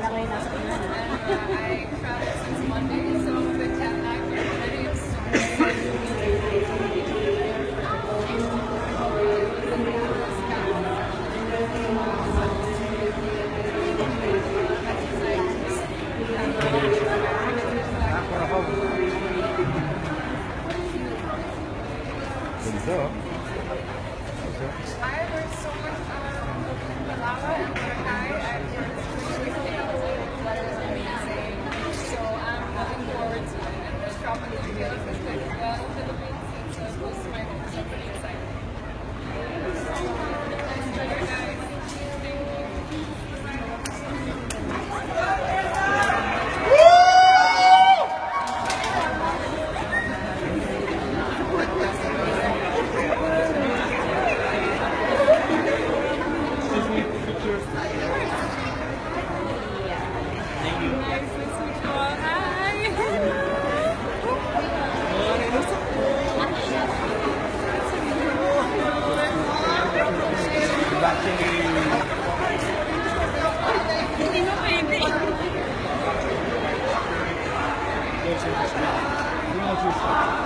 Akala ko yung nasa Pinas. I traveled since Monday, so I'm a bit jet lagged already. It's so Ganda. I learned so much Lava and Boracay. I've learned really that is amazing. So I'm looking forward to it. And the shopping videos is good as well. Philippines, it's close to my home, so I'm pretty excited. Thanks, guys. Thank you. Nice to meet you all. Hi. Hindi mo pwede. Yes, yes, yes.